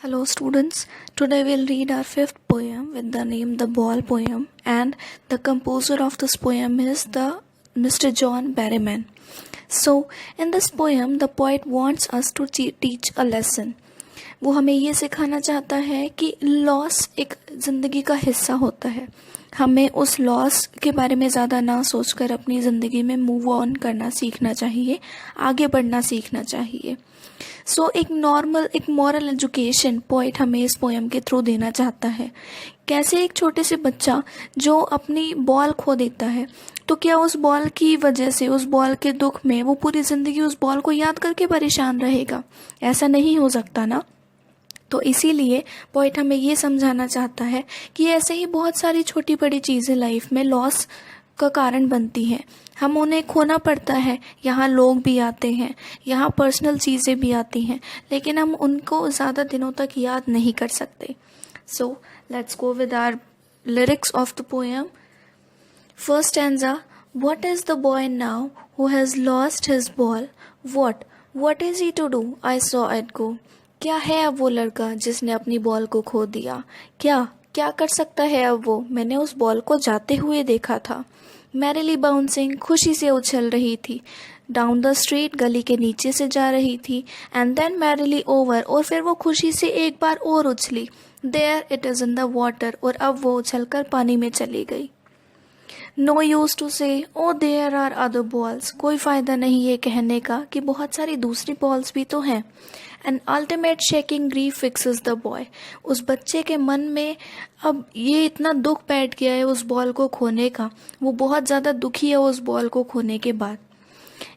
Hello students, today we'll read our fifth poem with the name The Ball Poem, and the composer of this poem is the Mr. John Berryman. So in this poem the poet wants us to teach a lesson. वो हमें ये सिखाना चाहता है कि loss एक ज़िंदगी का हिस्सा होता है. हमें उस लॉस के बारे में ज़्यादा ना सोचकर अपनी ज़िंदगी में मूव ऑन करना सीखना चाहिए, आगे बढ़ना सीखना चाहिए. सो एक मॉरल एजुकेशन पोएट हमें इस पोएम के थ्रू देना चाहता है. कैसे एक छोटे से बच्चा जो अपनी बॉल खो देता है, तो क्या उस बॉल की वजह से, उस बॉल के दुख में वो पूरी ज़िंदगी उस बॉल को याद करके परेशान रहेगा? ऐसा नहीं हो सकता ना. तो इसीलिए पोएट हमें ये समझाना चाहता है कि ऐसे ही बहुत सारी छोटी बड़ी चीज़ें लाइफ में लॉस का कारण बनती हैं. हम उन्हें खोना पड़ता है. यहाँ लोग भी आते हैं, यहाँ पर्सनल चीज़ें भी आती हैं, लेकिन हम उनको ज़्यादा दिनों तक याद नहीं कर सकते. So let's go with our lyrics of the poem. First stanza. What is the boy now who has lost his ball? What is he to do? I saw it go. क्या है अब वो लड़का जिसने अपनी बॉल को खो दिया? क्या कर सकता है अब वो? मैंने उस बॉल को जाते हुए देखा था. मैरिली बाउंसिंग, खुशी से उछल रही थी. डाउन द स्ट्रीट, गली के नीचे से जा रही थी. एंड देन मैरिली ओवर, और फिर वो खुशी से एक बार और उछली. There it is in the water, और अब वो उछलकर पानी में चली गई. नो यूज टू से oh there are other balls. कोई फ़ायदा नहीं ये कहने का कि बहुत सारी दूसरी बॉल्स भी तो हैं. An ultimate shaking grief fixes the boy. उस बच्चे के मन में अब ये इतना दुख बैठ गया है उस बॉल को खोने का. वो बहुत ज़्यादा दुखी है उस बॉल को खोने के बाद.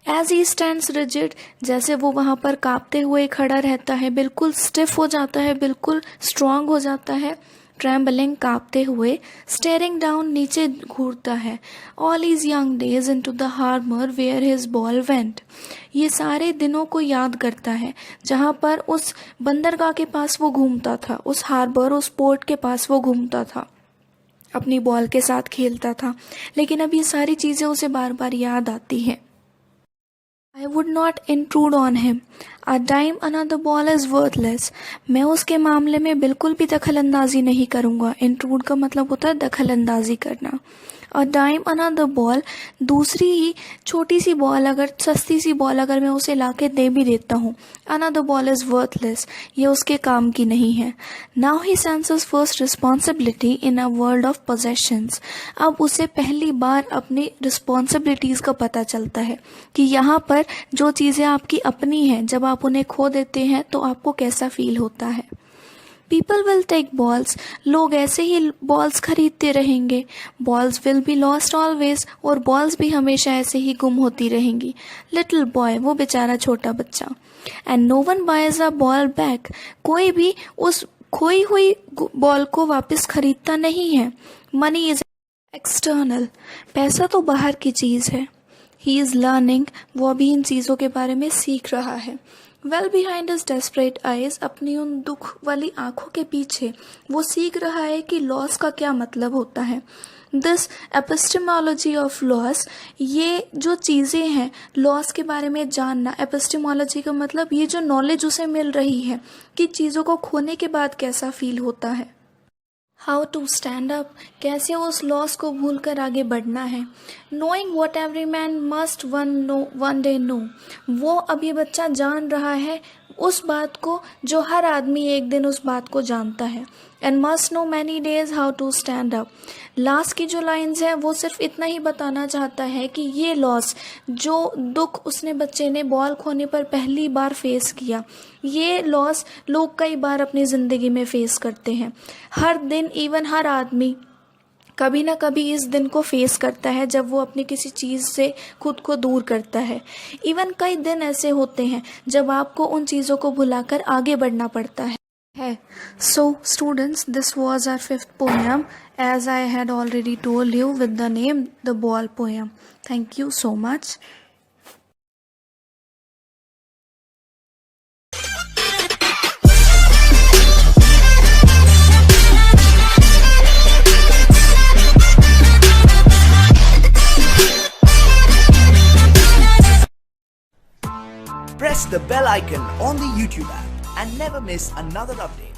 एज ही स्टैंड्स रिजिड, जैसे वो वहाँ पर कांपते हुए खड़ा रहता है, बिल्कुल स्टिफ हो जाता है, बिल्कुल स्ट्रांग हो जाता है. ट्रेम्बलिंग, कांपते हुए. स्टेयरिंग डाउन, नीचे घूरता है. All his young days into the harbour where his ball went. ये सारे दिनों को याद करता है जहाँ पर उस बंदरगाह के पास वो घूमता था, उस हार्बर, उस पोर्ट के पास वो घूमता था, अपनी बॉल के साथ खेलता था. लेकिन अब ये सारी चीज़ें उसे बार बार याद आती हैं. I would not intrude on him. A dime another ball is worthless. मैं उसके मामले में बिल्कुल भी दखल अंदाजी नहीं करूँगा. इंट्रूड का मतलब होता है दखल अंदाजी करना. A dime another ball, दूसरी ही छोटी सी बॉल, अगर सस्ती सी बॉल अगर मैं उसे लाके दे भी देता हूँ, another ball is worthless, ये उसके काम की नहीं है. Now he senses first responsibility in a world of possessions. अब उसे पहली बार अपनी रिस्पॉन्सिबिलिटीज़ का पता चलता है कि यहाँ पर जो चीज़ें आपकी अपनी हैं, जब आप उन्हें खो देते हैं तो आपको कैसा फील होता है. पीपल विल टेक बॉल्स, लोग ऐसे ही बॉल्स खरीदते रहेंगे. Balls will be lost always, और बॉल्स भी हमेशा ऐसे ही गुम होती रहेंगी. लिटिल बॉय, वो बेचारा छोटा बच्चा. And no one buys a ball back, कोई भी उस खोई हुई बॉल को वापस खरीदता नहीं है. मनी इज एक्सटर्नल, पैसा तो बाहर की चीज़ है. ही इज़ लर्निंग, वो अभी इन चीज़ों के बारे में सीख रहा है. Well behind his desperate eyes, अपनी उन दुख वाली आंखों के पीछे वो सीख रहा है कि लॉस का क्या मतलब होता है. दिस एपिस्टेमोलॉजी ऑफ लॉस, ये जो चीज़ें हैं लॉस के बारे में जानना. एपिस्टेमोलॉजी का मतलब ये जो नॉलेज उसे मिल रही है कि चीज़ों को खोने के बाद कैसा फील होता है. हाउ टू स्टैंड अप, कैसे उस लॉस को भूल कर आगे बढ़ना है. Knowing what every man must one day know, वो अब ये बच्चा जान रहा है उस बात को जो हर आदमी एक दिन उस बात को जानता है. And must know many days how to stand up. Last की जो लाइन्स है वो सिर्फ इतना ही बताना चाहता है कि ये लॉस, जो दुख उसने बच्चे ने बॉल खोने पर पहली बार फेस किया, ये लॉस लोग कई बार अपनी ज़िंदगी में फेस करते हैं. हर दिन, इवन हर आदमी कभी ना कभी इस दिन को फेस करता है जब वो अपनी किसी चीज़ से खुद को दूर करता है. इवन कई दिन ऐसे होते हैं जब आपको उन चीज़ों को भुलाकर आगे बढ़ना पड़ता है. So students, this was our fifth poem, as I had already told you, with the name The Ball Poem. Thank you so much. Press the bell icon on the YouTube app and never miss another update.